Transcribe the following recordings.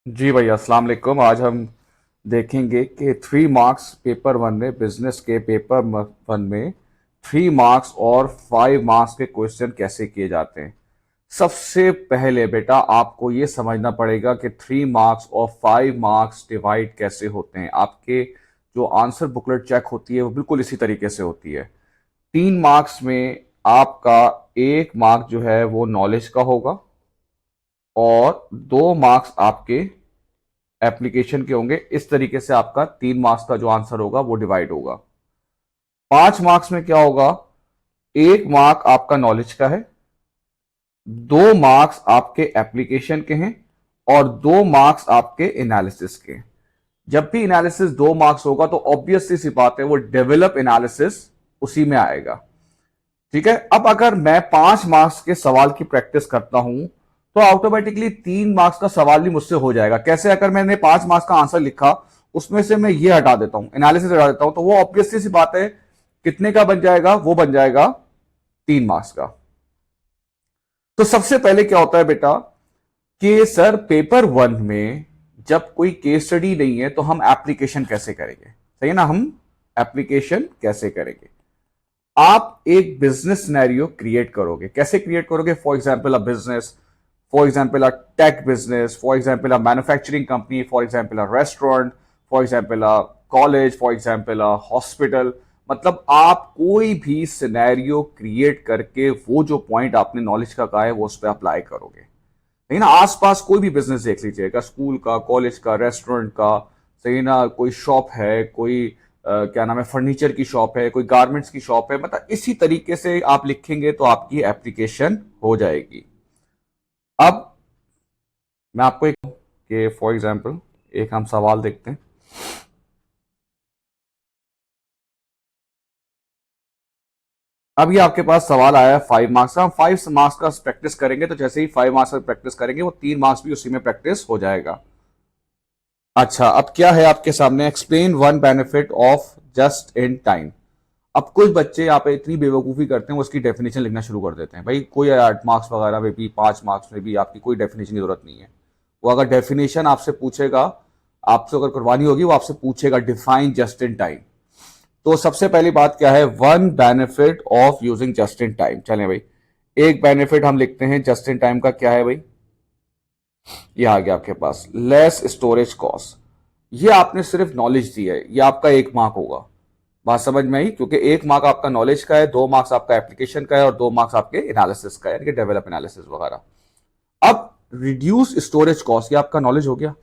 जी भैया, अस्सलाम वालेकुम। आज हम देखेंगे कि 3 मार्क्स पेपर वन में, बिजनेस के पेपर वन में 3 मार्क्स और 5 मार्क्स के क्वेश्चन कैसे किए जाते हैं। सबसे पहले बेटा आपको ये समझना पड़ेगा कि 3 मार्क्स और 5 मार्क्स डिवाइड कैसे होते हैं। आपके जो आंसर बुकलेट चेक होती है वो बिल्कुल इसी तरीके से होती है। 3 मार्क्स में आपका 1 मार्क जो है वो नॉलेज का होगा और 2 मार्क्स आपके एप्लीकेशन के होंगे। इस तरीके से आपका 3 मार्क्स का जो आंसर होगा वो डिवाइड होगा। 5 मार्क्स में क्या होगा, 1 मार्क आपका नॉलेज का है, 2 मार्क्स आपके एप्लीकेशन के हैं और 2 मार्क्स आपके एनालिसिस के। जब भी एनालिसिस 2 मार्क्स होगा तो ऑब्वियसली सी बात है वो डेवलप एनालिसिस उसी में आएगा। ठीक है। अब अगर मैं 5 मार्क्स के सवाल की प्रैक्टिस करता हूं तो ऑटोमेटिकली 3 मार्क्स का सवाल भी मुझसे हो जाएगा। कैसे? अगर मैंने 5 मार्क्स का आंसर लिखा, उसमें से मैं ये हटा देता हूं, एनालिसिस हटा देता हूं, तो वो ऑब्वियसली सी बात है कितने का बन जाएगा, वो बन जाएगा 3 मार्क्स का। तो सबसे पहले क्या होता है बेटा कि सर पेपर वन में जब कोई केस स्टडी नहीं है तो हम एप्लीकेशन कैसे करेंगे। सही है ना, हम एप्लीकेशन कैसे करेंगे। आप एक बिजनेस सिनेरियो क्रिएट करोगे। कैसे क्रिएट करोगे? For example a business, for example a tech business, for example a manufacturing company, for example a restaurant, for example a college, for example a hospital. मतलब आप कोई भी सिनेरियो क्रिएट करके वो जो पॉइंट आपने नॉलेज का कहा है वो उस पर अप्लाई करोगे। लेकिन आसपास कोई भी बिजनेस देख लीजिएगा, स्कूल का, कॉलेज का, रेस्टोरेंट का, सही ना, कोई शॉप है, कोई क्या नाम है, फर्नीचर की शॉप है, कोई गारमेंट्स की शॉप है, मतलब इसी तरीके से आप लिखेंगे तो आपकी एप्लीकेशन हो जाएगी। अब मैं आपको एक कि फॉर एग्जांपल एक हम सवाल देखते हैं। अभी आपके पास सवाल आया है 5 मार्क्स का। हम 5 मार्क्स का प्रैक्टिस करेंगे तो जैसे ही 5 मार्क्स का प्रैक्टिस करेंगे वो 3 मार्क्स भी उसी में प्रैक्टिस हो जाएगा। अच्छा, अब क्या है आपके सामने, explain one benefit of just in time. अब कुछ बच्चे यहाँ पे इतनी बेवकूफ़ी करते हैं वो उसकी डेफिनेशन लिखना शुरू कर देते हैं। भाई कोई 8 मार्क्स वगैरह में भी, 5 मार्क्स में भी आपकी कोई डेफिनेशन की जरूरत नहीं है। वो अगर डेफिनेशन आपसे पूछेगा, आपसे अगर करवानी होगी, वो आपसे पूछेगा डिफाइन जस्ट इन टाइम। तो सबसे पहली बात क्या है, one benefit of using just in time. चलें भाई, एक बेनिफिट हम लिखते हैं जस्ट इन टाइम का। क्या है भाई? ये आ गया आपके पास, लेस स्टोरेज कॉस्ट। ये आपने सिर्फ नॉलेज दी है, ये आपका 1 मार्क होगा। बात समझ में आई? क्योंकि 1 मार्क आपका नॉलेज का है, 2 मार्क्स आपका एप्लीकेशन का है और 2 मार्क्स आपके एनालिसिस का है, यानी कि डेवलप एनालिसिस वगैरह। अब रिड्यूस स्टोरेज कॉस्ट, ये आपका नॉलेज हो गया।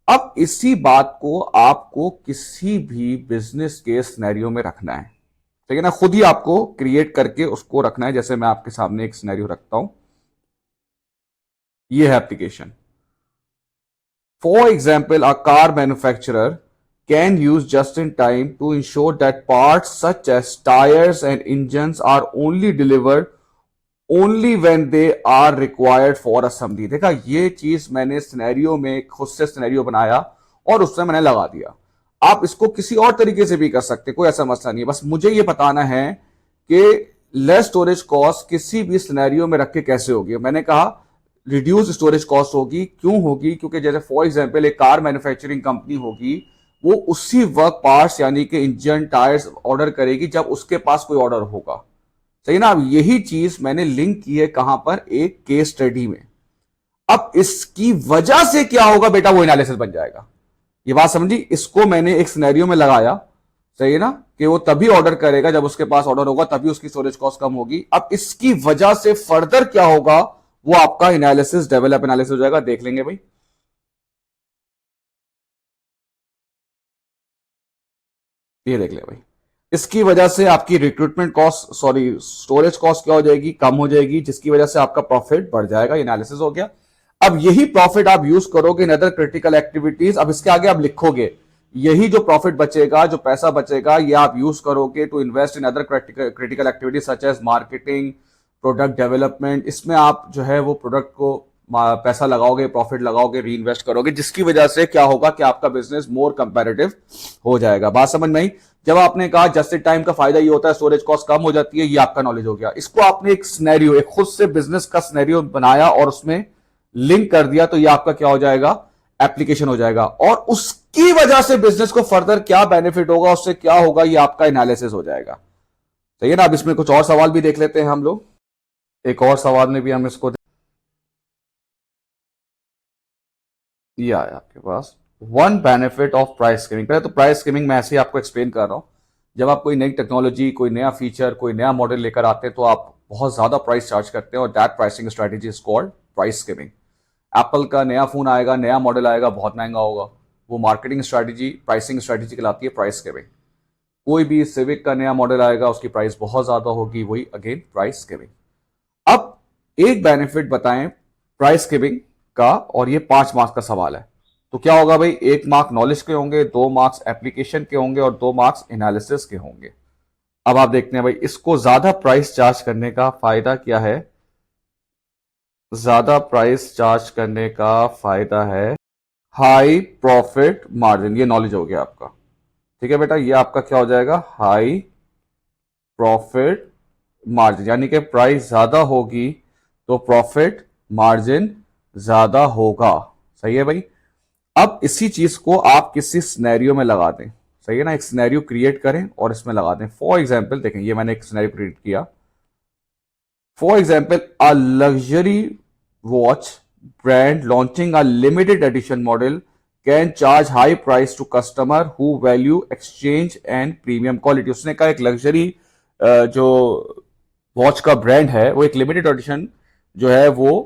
अब इसी बात को आपको किसी भी बिजनेस के सिनेरियो में रखना है। ठीक है ना, खुद ही आपको क्रिएट करके उसको रखना है। जैसे मैं आपके सामने एक सिनेरियो रखता हूं, ये है application. For example, a car manufacturer can use just in time to ensure that parts such as tires and engines are only delivered only when they are required for assembly। देखा, ये चीज मैंने scenario में खुद से scenario बनाया और उसमें मैंने लगा दिया। आप इसको किसी और तरीके से भी कर सकते, कोई ऐसा मसला नहीं है। बस मुझे ये बताना है कि लेस स्टोरेज कॉस्ट किसी भी सिनेरियो में रख के कैसे होगी। मैंने कहा रिड्यूस स्टोरेज कॉस्ट होगी। क्यों होगी? क्योंकि जैसे फॉर एग्जांपल एक कार मैन्युफैक्चरिंग कंपनी होगी, वो उसी वक्त पार्ट्स यानी कि इंजन, टायर्स ऑर्डर करेगी जब उसके पास कोई ऑर्डर होगा। सही ना। अब यही चीज मैंने लिंक की है कहां पर, एक केस स्टडी में। अब इसकी वजह से क्या होगा बेटा, वो एनालिसिस बन जाएगा। ये बात समझी? इसको मैंने एक सिनेरियो में लगाया, सही है ना, कि वो तभी ऑर्डर करेगा जब उसके पास ऑर्डर होगा, तभी उसकी स्टोरेज कॉस्ट कम होगी। अब इसकी वजह से फर्दर क्या होगा, वो आपका एनालिसिस, डेवलप एनालिसिस हो जाएगा। देख लेंगे भाई, ये देख ले भाई। इसकी वजह से आपकी recruitment cost, sorry storage cost क्या हो जाएगी, कम हो जाएगी, जिसकी वजह से आपका प्रॉफिट बढ़ जाएगा। एनालिसिस हो गया। अब यही प्रॉफिट आप यूज करोगे इन अदर क्रिटिकल एक्टिविटीज। अब इसके आगे आप लिखोगे, यही जो प्रॉफिट बचेगा, जो पैसा बचेगा, ये आप यूज करोगे to invest in other critical activities such as marketing, product development. इसमें आप जो है वो प्रोडक्ट को पैसा लगाओगे, प्रॉफिट लगाओगे, री इन्वेस्ट करोगे, जिसकी वजह से क्या होगा कि आपका बिजनेस मोर कंपेरेटिव हो जाएगा। बात समझ में आई? जब आपने कहा जस्ट इन टाइम का फायदा ये होता है स्टोरेज कॉस्ट कम हो जाती है, ये आपका नॉलेज हो गया। इसको आपने एक सिनेरियो, एक खुद से बिजनेस का सिनेरियो बनाया और उसमें लिंक कर दिया, तो ये आपका क्या हो जाएगा, एप्लीकेशन हो जाएगा, और उसकी वजह से बिजनेस को फर्दर क्या बेनिफिट होगा, उससे क्या होगा, ये आपका एनालिसिस हो जाएगा। सही है ना। अब इसमें कुछ और सवाल भी देख लेते हैं हम लोग। एक और सवाल में भी हम इसको ये आया आपके पास, one benefit of price skimming. पहले तो प्राइस स्कीमिंग मैं ऐसे ही आपको एक्सप्लेन कर रहा हूं। जब आप कोई नई टेक्नोलॉजी, कोई नया फीचर, कोई नया मॉडल लेकर आते हैं तो आप बहुत ज्यादा प्राइस चार्ज करते हैं, और that pricing strategy is called price skimming. Apple का नया फोन आएगा, नया मॉडल आएगा, बहुत महंगा होगा, वो मार्केटिंग स्ट्रेटेजी, प्राइसिंग स्ट्रेटेजी कहलाती है प्राइस स्कीमिंग। कोई भी सिविक का नया मॉडल आएगा, उसकी प्राइस बहुत ज्यादा होगी, वही अगेन प्राइस स्कीमिंग। अब एक बेनिफिट बताएं प्राइस स्कीमिंग का, और ये 5 मार्क्स का सवाल है। तो क्या होगा भाई, 1 मार्क नॉलेज के होंगे, 2 मार्क्स एप्लीकेशन के होंगे, और 2 मार्क्स एनालिसिस के होंगे। अब आप देखते हैं भाई, इसको ज्यादा प्राइस चार्ज करने का फायदा क्या है। ज्यादा प्राइस चार्ज करने का फायदा है हाई प्रॉफिट मार्जिन। ये नॉलेज हो गया आपका। ठीक है बेटा, ये आपका क्या हो जाएगा, हाई प्रॉफिट मार्जिन, यानी कि प्राइस ज्यादा होगी तो प्रॉफिट मार्जिन ज्यादा होगा। सही है भाई। अब इसी चीज को आप किसी सिनेरियो में लगा दें। सही है ना, एक सिनेरियो क्रिएट करें और इसमें लगा दें। फॉर एग्जाम्पल देखें, ये मैंने एक सिनेरियो क्रिएट किया। For example, a luxury watch brand launching a limited edition model can charge high price to customer who value exchange and premium quality. उसने कहा एक लग्जरी जो वॉच का ब्रांड है, वो एक लिमिटेड एडिशन जो है वो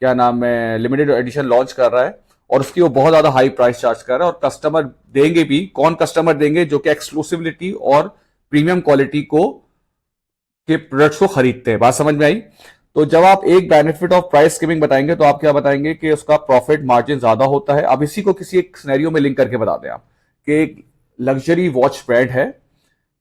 क्या नाम है, लिमिटेड एडिशन लॉन्च कर रहा है, और उसकी वो बहुत ज्यादा हाई प्राइस चार्ज कर रहा है, और कस्टमर देंगे भी। कौन कस्टमर देंगे, जो कि एक्सक्लूसिविटी और प्रीमियम क्वालिटी को के प्रोडक्ट्स को खरीदते हैं। बात समझ में आई। तो जब आप एक बेनिफिट ऑफ प्राइस स्कीमिंग बताएंगे तो आप क्या बताएंगे कि उसका प्रॉफिट मार्जिन ज्यादा होता है। अब इसी को किसी एक सिनेरियो में लिंक करके बता दें आप कि एक लग्जरी वॉच ब्रांड है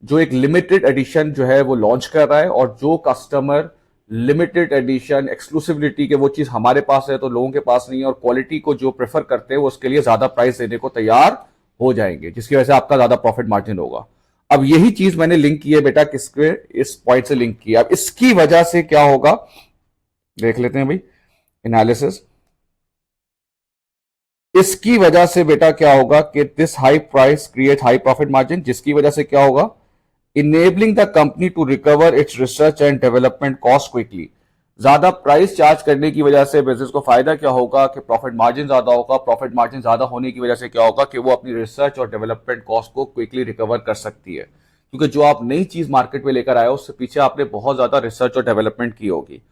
जो एक लिमिटेड एडिशन जो है वो लॉन्च कर रहा है, और जो कस्टमर लिमिटेड एडिशन एक्सक्लूसिविटी के वो चीज हमारे पास है तो लोगों के पास नहीं है, और क्वालिटी को जो प्रेफर करते हैं वो उसके लिए ज्यादा प्राइस देने को तैयार हो जाएंगे, जिसकी वजह से आपका ज्यादा प्रॉफिट मार्जिन होगा। अब यही चीज मैंने लिंक की है बेटा, किसके, इस पॉइंट से लिंक किया। अब इसकी वजह से क्या होगा देख लेते हैं भाई, एनालिसिस। इसकी वजह से बेटा क्या होगा कि this high price create high profit margin, जिसकी वजह से क्या होगा, enabling the company to recover its research and development cost quickly. ज्यादा प्राइस चार्ज करने की वजह से बिजनेस को फायदा क्या होगा कि प्रॉफिट मार्जिन ज्यादा होगा। प्रॉफिट मार्जिन ज्यादा होने की वजह से क्या होगा कि वो अपनी रिसर्च और डेवलपमेंट कॉस्ट को क्विकली रिकवर कर सकती है, क्योंकि जो आप नई चीज मार्केट में लेकर आए हो उससे पीछे आपने बहुत ज्यादा रिसर्च और डेवलपमेंट की होगी।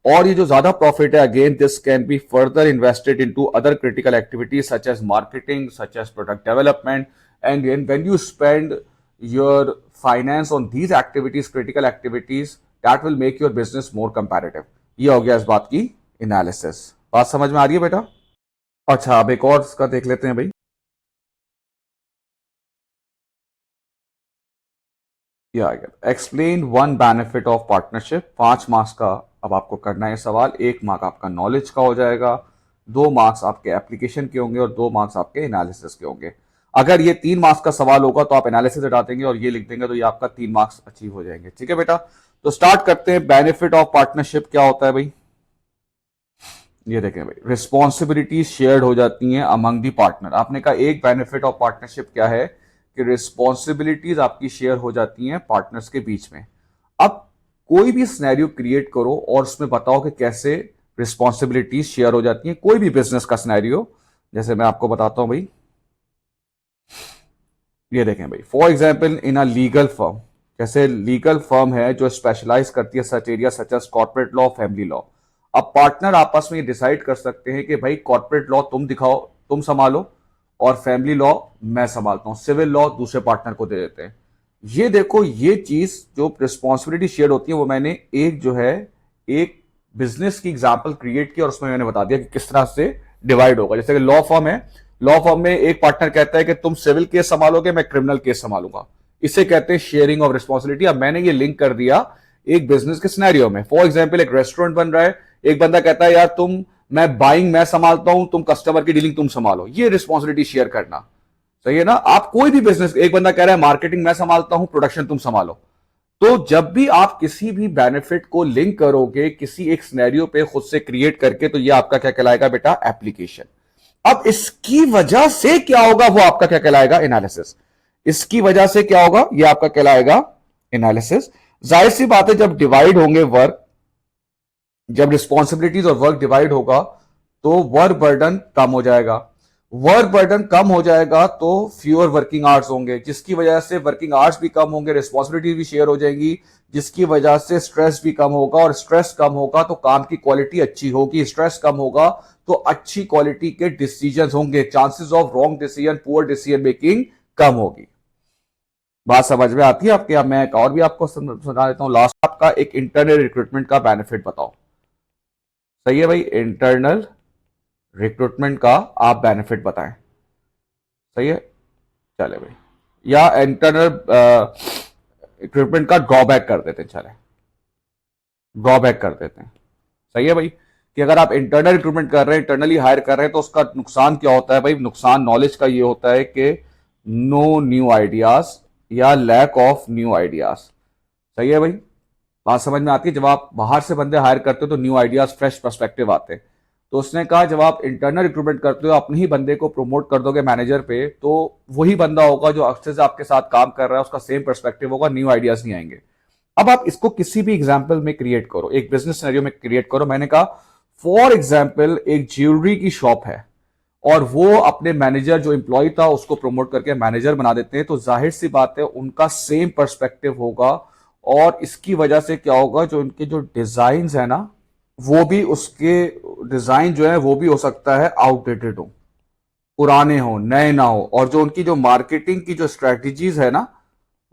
और ये जो ज्यादा प्रॉफिट है, again this can be further invested into other critical activities such as marketing, such as product development, and when you spend your finance on these activities, critical activities, that will make your business more competitive। ये हो गया इस बात की analysis. बात समझ में आ रही है बेटा। अच्छा, अब एक और इसका देख लेते हैं भाई। ये आ गया, explain one benefit of partnership. 5 marks का अब आपको करना है सवाल। 1 मार्क आपका नॉलेज का हो जाएगा, 2 मार्क्स आपके एप्लीकेशन के होंगे, और 2 मार्क्स आपके एनालिसिस के होंगे। अगर ये 3 मार्क्स का सवाल होगा तो आप एनालिसिस हटा देंगे और ये लिख देंगे, तो ये आपका 3 मार्क्स अचीव हो जाएंगे। ठीक है बेटा, तो स्टार्ट करते हैं। बेनिफिट ऑफ पार्टनरशिप क्या होता है भाई, ये देखें भाई, रिस्पॉन्सिबिलिटी शेयर्ड हो जाती हैं अमंग दी पार्टनर। आपने कहा एक बेनिफिट ऑफ पार्टनरशिप क्या है कि रिस्पॉन्सिबिलिटीज आपकी शेयर हो जाती हैं पार्टनर्स के बीच में। अब कोई भी सिनेरियो क्रिएट करो और उसमें बताओ कि कैसे रिस्पॉन्सिबिलिटीज शेयर हो जाती हैं। कोई भी बिजनेस का सिनेरियो, जैसे मैं आपको बताता हूं भाई, ये देखें भाई, for example in a legal firm, जैसे लीगल फर्म है जो स्पेशलाइज करती है such area such as corporate law, family law. अब पार्टनर आपस में ये डिसाइड कर सकते हैं कि भाई कॉर्पोरेट लॉ तुम दिखाओ, तुम संभालो, और फैमिली लॉ मैं संभालता हूं, सिविल लॉ दूसरे पार्टनर को दे देते हैं। ये देखो, ये चीज जो रिस्पॉन्सिबिलिटी शेयर होती है वो मैंने एक जो है एक बिजनेस की एग्जांपल क्रिएट किया और उसमें मैंने बता दिया कि किस तरह से डिवाइड होगा। जैसे कि लॉ फर्म है, लॉ फर्म में एक पार्टनर कहता है कि तुम सिविल केस संभालोगे, मैं क्रिमिनल केस संभालूंगा। इसे कहते हैं शेयरिंग ऑफ रिस्पॉन्सिबिलिटी। अब मैंने ये लिंक कर दिया एक बिजनेस के सिनेरियो में। फॉर एग्जाम्पल एक रेस्टोरेंट बन रहा है, एक बंदा कहता है यार तुम, मैं बाइंग मैं संभालता हूं, तुम कस्टमर की डीलिंग तुम संभालो। ये रिस्पॉन्सिबिलिटी शेयर करना, सही है ना। आप कोई भी बिजनेस, एक बंदा कह रहा है मार्केटिंग मैं संभालता हूं, प्रोडक्शन तुम संभालो। तो जब भी आप किसी भी बेनिफिट को लिंक करोगे किसी एक सिनेरियो पे खुद से क्रिएट करके, तो ये आपका क्या कहलाएगा बेटा, एप्लीकेशन। अब इसकी वजह से क्या होगा, वो आपका क्या कहलाएगा, एनालिसिस। इसकी वजह से क्या होगा, ये आपका कहलाएगा एनालिसिस। जाहिर सी बात है, जब डिवाइड होंगे वर्क, जब रिस्पॉन्सिबिलिटीज और वर्क डिवाइड होगा तो वर्क बर्डन कम हो जाएगा। वर्क बर्डन कम हो जाएगा तो फ्यूअर वर्किंग आवर्स होंगे, जिसकी वजह से वर्किंग आवर्स भी कम होंगे, रिस्पॉन्सिबिलिटीज भी शेयर हो जाएंगी, जिसकी वजह से स्ट्रेस भी कम होगा, और स्ट्रेस कम होगा तो काम की क्वालिटी अच्छी होगी, स्ट्रेस कम होगा तो अच्छी क्वालिटी के डिसीजन होंगे, chances of wrong decision, poor decision making कम होगी। बात समझ में आती है आपके? अब मैं एक और भी आपको सुना देता हूं लास्ट, आपका एक इंटरनल रिक्रूटमेंट का बेनिफिट बताओ। सही है भाई, इंटरनल रिक्रूटमेंट का आप बेनिफिट बताएं। सही है, चले भाई, या इंटरनल रिक्रूटमेंट का ड्रॉबैक कर देते हैं, चले ड्रॉबैक कर देते हैं। सही है भाई, कि अगर आप इंटरनल रिक्रूटमेंट कर रहे हैं, इंटरनली हायर कर रहे हैं, तो उसका नुकसान क्या होता है भाई? नुकसान नॉलेज का ये होता है कि नो न्यू आइडियाज या लैक ऑफ न्यू आइडियाज। सही है भाई, बात समझ में आती है? जब आप बाहर से बंदे हायर करते हो तो न्यू आइडियाज, फ्रेश पर्सपेक्टिव आते हैं। तो उसने कहा जब आप इंटरनल रिक्रूटमेंट करते हो, अपने ही बंदे को प्रमोट कर दोगे मैनेजर पे, तो वही बंदा होगा जो अक्सर से आपके साथ काम कर रहा है, उसका सेम पर्सपेक्टिव होगा, न्यू आइडियाज नहीं आएंगे। अब आप इसको किसी भी एग्जाम्पल में क्रिएट करो, एक बिजनेस सिनेरियो में क्रिएट करो। मैंने कहा फॉर एग्जाम्पल एक ज्वेलरी की शॉप है और वो अपने मैनेजर जो एम्प्लॉय था उसको प्रमोट करके मैनेजर बना देते हैं, तो जाहिर सी बात है उनका सेम पर्सपेक्टिव होगा, और इसकी वजह से क्या होगा, जो उनके जो डिजाइन है ना, वो भी, उसके डिजाइन जो है वो भी हो सकता है आउटडेटेड हो, पुराने हो, नए ना हो, और जो उनकी जो मार्केटिंग की जो स्ट्रेटजीज है ना,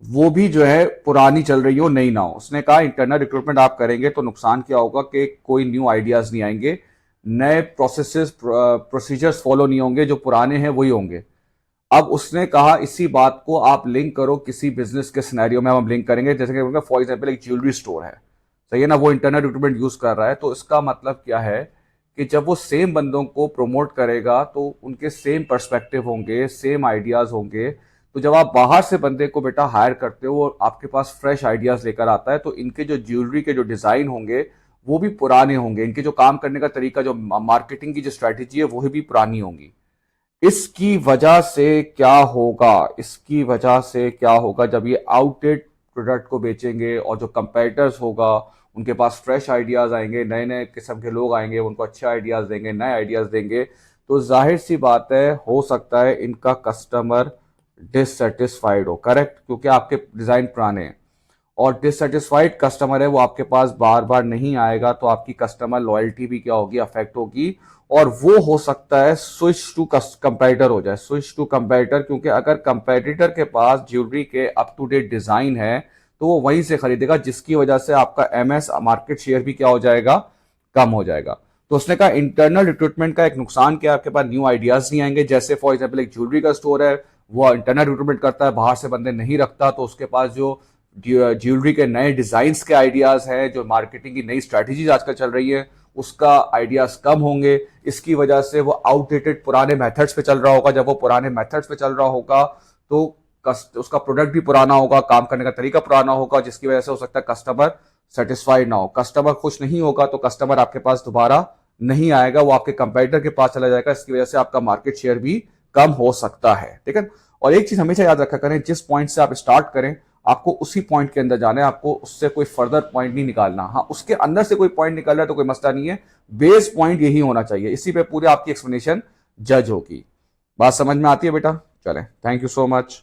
वो भी जो है पुरानी चल रही हो, नई ना हो। उसने कहा इंटरनल रिक्रूटमेंट आप करेंगे तो नुकसान क्या होगा कि कोई न्यू आइडियाज नहीं आएंगे, नए प्रोसेसेस प्रोसीजर्स फॉलो नहीं होंगे, जो पुराने हैं वही होंगे। अब उसने कहा इसी बात को आप लिंक करो किसी बिजनेस के सिनेरियो में, हम लिंक करेंगे, जैसे कि फॉर एग्जांपल एक ज्वेलरी स्टोर है, सही है ना, वो इंटरनल रिक्रूटमेंट यूज कर रहा है, तो इसका मतलब क्या है कि जब वो सेम बंदों को प्रमोट करेगा तो उनके सेम पर्सपेक्टिव होंगे, सेम आइडियाज होंगे। तो जब आप बाहर से बंदे को बेटा हायर करते हो और आपके पास फ्रेश आइडियाज लेकर आता है, तो इनके जो ज्वेलरी के जो डिजाइन होंगे वो भी पुराने होंगे, इनके जो काम करने का तरीका, जो मार्केटिंग की जो स्ट्रैटेजी है वो भी पुरानी होंगी। इसकी वजह से क्या होगा, इसकी वजह से क्या होगा, जब ये आउटडेट प्रोडक्ट को बेचेंगे और जो कंपेटिटर्स होगा उनके पास फ्रेश आइडियाज आएंगे, नए नए किस्म के लोग आएंगे, उनको अच्छे आइडियाज देंगे, नए आइडियाज देंगे, तो जाहिर सी बात है हो सकता है इनका कस्टमर डिससेटिस्फाइड हो, करेक्ट, क्योंकि आपके डिजाइन पुराने हैं, और डिससेटिस्फाइड कस्टमर है वो आपके पास बार बार नहीं आएगा, तो आपकी कस्टमर लॉयल्टी भी क्या होगी, अफेक्ट होगी, और वो हो सकता है स्विच टू कंपेटिटर हो जाए, स्विच टू कंपेटिटर, क्योंकि अगर कंपेटिटर के पास ज्वेलरी के अप टू डेट डिजाइन है तो वो वहीं से खरीदेगा, जिसकी वजह से आपका एमएस मार्केट शेयर भी क्या हो जाएगा, कम हो जाएगा। तो उसने कहा इंटरनल रिक्रूटमेंट का एक नुकसान क्या है, आपके पास न्यू आइडियाज नहीं आएंगे। जैसे फॉर एग्जाम्पल एक ज्वेलरी का स्टोर है, वो इंटरनल रिक्रूटमेंट करता है, बाहर से बंदे नहीं रखता, तो उसके पास जो ज्वेलरी के नए डिजाइन के आइडियाज हैं, जो मार्केटिंग की नई स्ट्रैटेजीज आजकल चल रही है, उसका आइडियाज कम होंगे। इसकी वजह से वो आउटडेटेड पुराने मेथड्स पे चल रहा होगा। जब वो पुराने मेथड्स पे चल रहा होगा तो उसका प्रोडक्ट भी पुराना होगा, काम करने का तरीका पुराना होगा, जिसकी वजह से हो सकता है कस्टमर सेटिस्फाइड ना हो। कस्टमर खुश नहीं होगा तो कस्टमर आपके पास दोबारा नहीं आएगा, वो आपके कंपेटिटर के पास चला जाएगा, इसकी वजह से आपका मार्केट शेयर भी कम हो सकता है। ठीक है, और एक चीज हमेशा याद रखा करें, जिस पॉइंट से आप स्टार्ट करें आपको उसी पॉइंट के अंदर जाना है, आपको उससे कोई फर्दर पॉइंट नहीं निकालना। हाँ, उसके अंदर से कोई पॉइंट निकल रहा है तो कोई मसला नहीं है, बेस पॉइंट यही होना चाहिए, इसी पे पूरी आपकी एक्सप्लेनेशन जज होगी। बात समझ में आती है बेटा? चलें, थैंक यू सो मच।